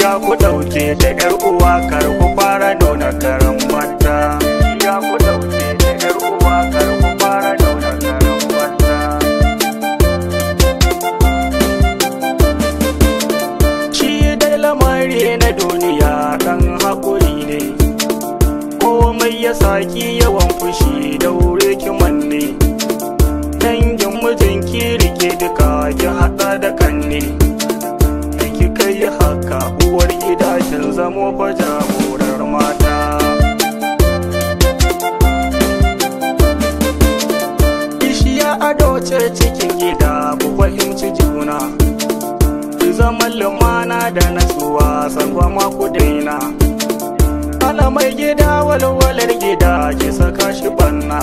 ya ku ɗauke da ƴar uwa kar ku fara nuna karan mata. Ya ku ɗauke da ƴar uwa kar ku fara nuna karan mata. Shi dai lamari na duniya ɗan haƙuri ne, komai ya saki yawan fushi daure ki manne. Dangin mijinki rike duka ki haɗa da kanne. Yi haka uwar gida kin zamo fa jagorar mata. Kishiya ado ce cikin gida ku fahimci juna, ki zaman lumana da natsuwa sangwama ku daina. Alamai gida walwalar gida ki saka shi banna,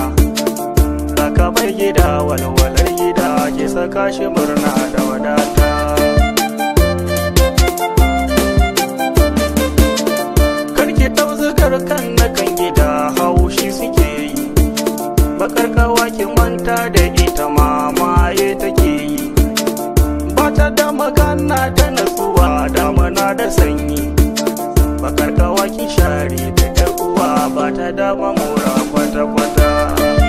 saka mai gida walwalar gida ki saka shi murna da wadata. Kan na kan gida haushi suke yi, bakar kawa ki manta da ita mamaye take yi. Bata da magana da natsuwa damuna da sanyi, bakar kawa ki share da ƴar uwa bata da mamura kwata-kwata.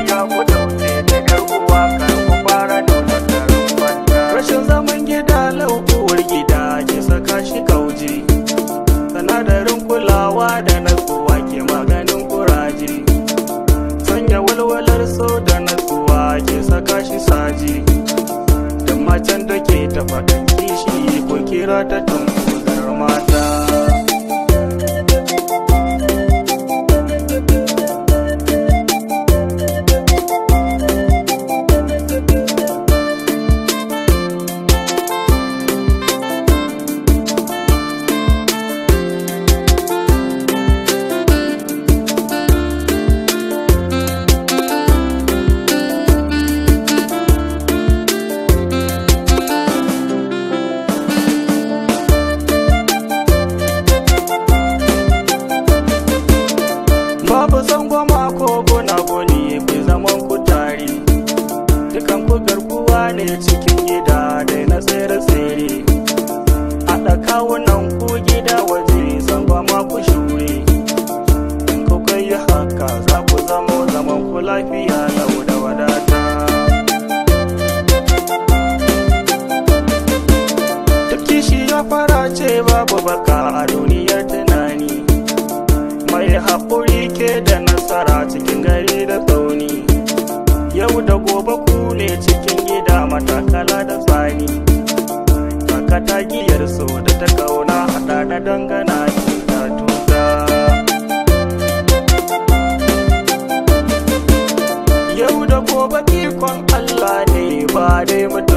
Ya ku ɗauke da ƴar uwa kar ku fara nuna karan mata. Rashin zaman gida laukuwar gida ki saka shi kauje, sanadarin kulawa da natsuwa ke maganin kuraje. Sanya walwalar so da natsuwa ke saka shi saji. Da macen da ke ta faɗin kishi ko kira ta tambugar mata. Babu zangwama ko gunaguni ku zaman ku tare, dukan ku garkuwa ne cikin gida dai na tsere-tsere. Haɗa kawunan ku gida waje zangwama ku shure, in ku kai haka za ku zamo zaman ku lafiya lau da wadata. Duk kishi ya fara ce babu baka a duniyar tunani, mai haƙuri ke da nasara cikin gari da tsauni. Yau da gobe ku ne cikin gida matakala da tsani, kaka ta giyar so da ta kauna haɗa da dangana ta tuta. Yau da gobe ikon Allah ne ba dai mutum